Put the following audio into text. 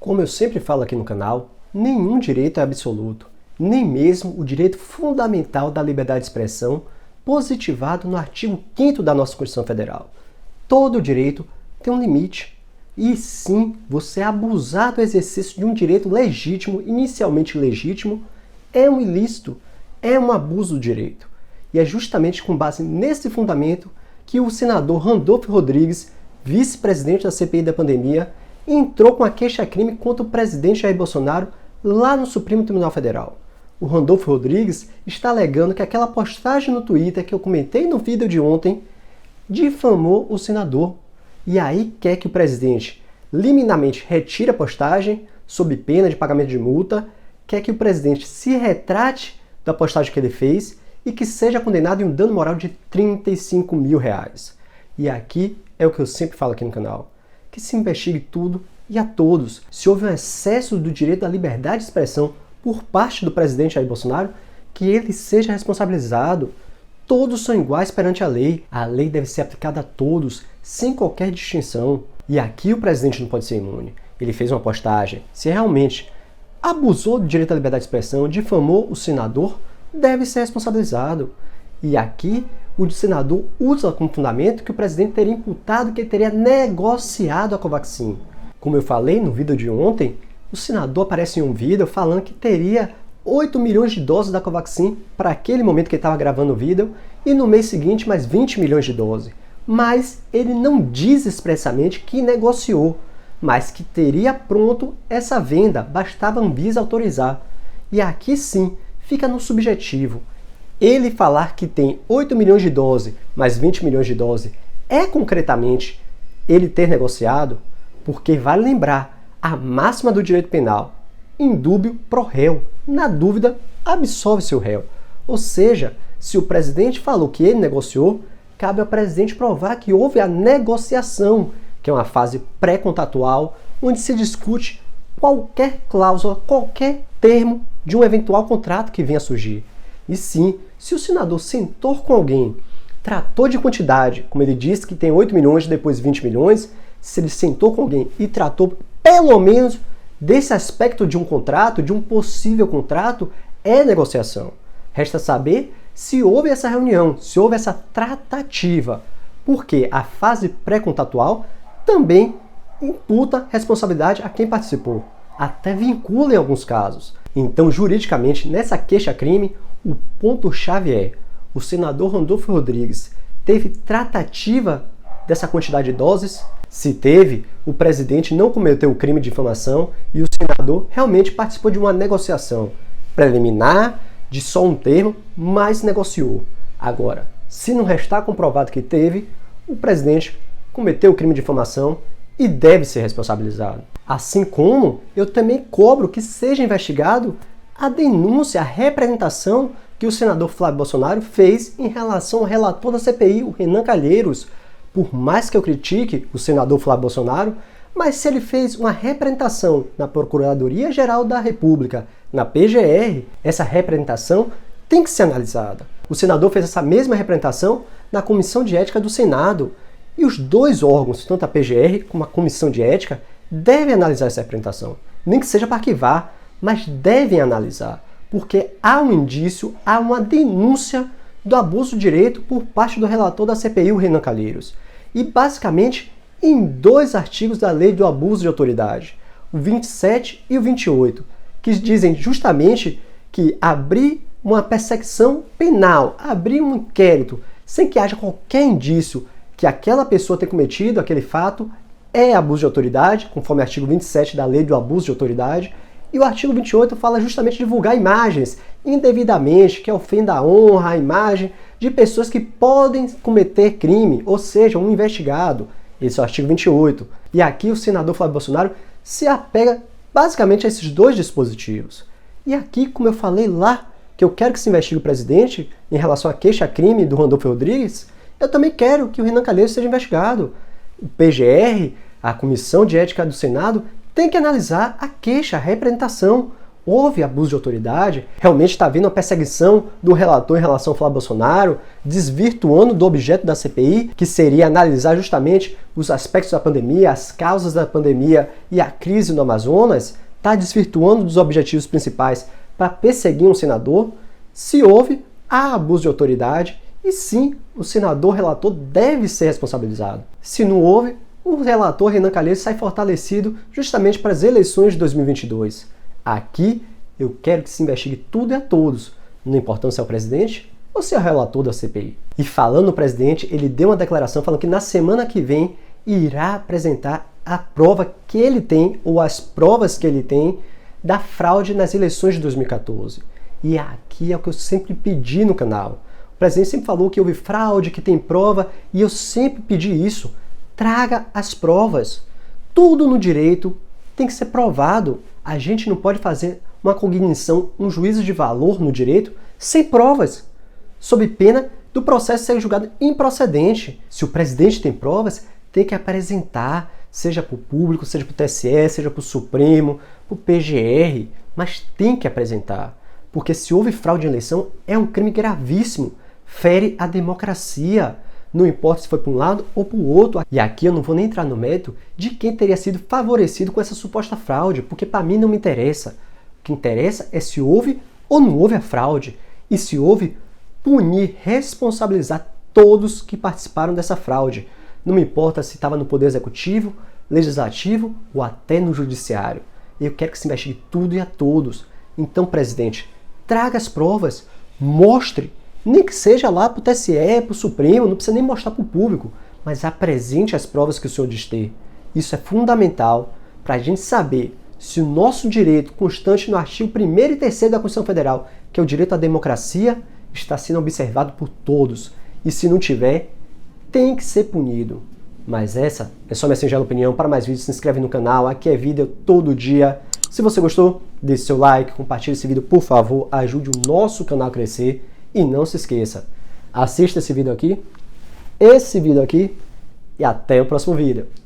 Como eu sempre falo aqui no canal, nenhum direito é absoluto, nem mesmo o direito fundamental da liberdade de expressão, positivado no artigo 5º da nossa Constituição Federal. Todo direito tem um limite. E sim, você abusar do exercício de um direito legítimo, inicialmente legítimo, é um ilícito, é um abuso do direito. E é justamente com base nesse fundamento que o senador Randolfo Rodrigues, vice-presidente da CPI da pandemia, entrou com a queixa-crime contra o presidente Jair Bolsonaro lá no Supremo Tribunal Federal. O Randolfo Rodrigues está alegando que aquela postagem no Twitter que eu comentei no vídeo de ontem difamou o senador. E aí quer que o presidente liminarmente retire a postagem sob pena de pagamento de multa, quer que o presidente se retrate da postagem que ele fez e que seja condenado em um dano moral de R$35 mil. E aqui é o que eu sempre falo aqui no canal, que se investigue tudo e a todos. Se houve um excesso do direito à liberdade de expressão por parte do presidente Jair Bolsonaro, que ele seja responsabilizado. Todos são iguais perante a lei. A lei deve ser aplicada a todos, sem qualquer distinção. E aqui o presidente não pode ser imune. Ele fez uma postagem. Se realmente abusou do direito à liberdade de expressão, difamou o senador, deve ser responsabilizado. E aqui o senador usa como fundamento que o presidente teria imputado que ele teria negociado a Covaxin. Como eu falei no vídeo de ontem, o senador aparece em um vídeo falando que teria 8 milhões de doses da Covaxin para aquele momento que ele estava gravando o vídeo e no mês seguinte mais 20 milhões de doses. Mas ele não diz expressamente que negociou, mas que teria pronto essa venda, bastava a Anvisa autorizar. E aqui sim, fica no subjetivo. Ele falar que tem 8 milhões de doses mais 20 milhões de doses é concretamente ele ter negociado? Porque vale lembrar, a máxima do direito penal, in dúbio pro réu, na dúvida, absolve-se o réu. Ou seja, se o presidente falou que ele negociou, cabe ao presidente provar que houve a negociação, que é uma fase pré-contratual, onde se discute qualquer cláusula, qualquer termo de um eventual contrato que venha a surgir. E sim, se o senador sentou com alguém, tratou de quantidade, como ele disse que tem 8 milhões, depois 20 milhões, se ele sentou com alguém e tratou pelo menos desse aspecto de um contrato, de um possível contrato, é negociação. Resta saber se houve essa reunião, se houve essa tratativa, porque a fase pré-contratual também imputa responsabilidade a quem participou, até vincula em alguns casos. Então, juridicamente, nessa queixa-crime, o ponto-chave é: o senador Randolfo Rodrigues teve tratativa dessa quantidade de doses? Se teve, o presidente não cometeu o crime de difamação e o senador realmente participou de uma negociação preliminar, de só um termo, mas negociou. Agora, se não restar comprovado que teve, o presidente cometeu o crime de difamação e deve ser responsabilizado. Assim como eu também cobro que seja investigado a denúncia, a representação que o senador Flávio Bolsonaro fez em relação ao relator da CPI, o Renan Calheiros. Por mais que eu critique o senador Flávio Bolsonaro, mas se ele fez uma representação na Procuradoria-Geral da República, na PGR, essa representação tem que ser analisada. O senador fez essa mesma representação na Comissão de Ética do Senado. E os dois órgãos, tanto a PGR como a Comissão de Ética, devem analisar essa representação. Nem que seja para arquivar, mas devem analisar. Porque há um indício, há uma denúncia do abuso de direito por parte do relator da CPI, o Renan Calheiros. E basicamente em 2 artigos da Lei do Abuso de Autoridade, o 27 e o 28, que dizem justamente que abrir uma perseguição penal, abrir um inquérito, sem que haja qualquer indício que aquela pessoa tenha cometido aquele fato, é abuso de autoridade, conforme o artigo 27 da Lei do Abuso de Autoridade. E o artigo 28 fala justamente de divulgar imagens indevidamente, que ofenda a honra, a imagem de pessoas que podem cometer crime, ou seja, um investigado. Esse é o artigo 28. E aqui o senador Flávio Bolsonaro se apega basicamente a esses 2 dispositivos. E aqui, como eu falei lá, que eu quero que se investigue o presidente em relação à queixa-crime do Randolfo Rodrigues, eu também quero que o Renan Calheiros seja investigado. O PGR, a Comissão de Ética do Senado, tem que analisar a queixa, a representação. houve abuso de autoridade, realmente está havendo uma perseguição do relator em relação ao Flávio Bolsonaro, desvirtuando do objeto da CPI, que seria analisar justamente os aspectos da pandemia, as causas da pandemia e a crise no Amazonas, está desvirtuando dos objetivos principais para perseguir um senador. Se houve, há abuso de autoridade e sim, o senador relator deve ser responsabilizado. Se não houve, o relator Renan Calheiros sai fortalecido justamente para as eleições de 2022. Aqui eu quero que se investigue tudo e a todos, não importa se é o presidente ou se é o relator da CPI. E falando no presidente, ele deu uma declaração falando que na semana que vem irá apresentar a prova que ele tem, ou as provas que ele tem, da fraude nas eleições de 2014. E aqui é o que eu sempre pedi no canal. O presidente sempre falou que houve fraude, que tem prova, e eu sempre pedi isso. Traga as provas. Tudo no direito tem que ser provado. A gente não pode fazer uma cognição, um juízo de valor no direito sem provas, sob pena do processo ser julgado improcedente. Se o presidente tem provas, tem que apresentar, seja para o público, seja para o TSE, seja para o Supremo, para o PGR, mas tem que apresentar. Porque se houve fraude em eleição, é um crime gravíssimo, fere a democracia. Não importa se foi para um lado ou para o outro. E aqui eu não vou nem entrar no mérito de quem teria sido favorecido com essa suposta fraude, porque para mim não me interessa. O que interessa é se houve ou não houve a fraude. E se houve, punir, responsabilizar todos que participaram dessa fraude. Não me importa se estava no Poder Executivo, Legislativo ou até no Judiciário. Eu quero que se investigue tudo e a todos. Então, presidente, traga as provas, mostre. Nem que seja lá para o TSE, para o Supremo, não precisa nem mostrar para o público, mas apresente as provas que o senhor diz ter. Isso é fundamental para a gente saber se o nosso direito constante no artigo 1º e 3º da Constituição Federal, que é o direito à democracia, está sendo observado por todos. E se não tiver, tem que ser punido. Mas essa é só minha singela opinião. Para mais vídeos, se inscreve no canal. Aqui é vídeo todo dia. Se você gostou, deixe seu like, compartilhe esse vídeo, por favor. Ajude o nosso canal a crescer. E não se esqueça, assista esse vídeo aqui, esse vídeo aqui e até o próximo vídeo.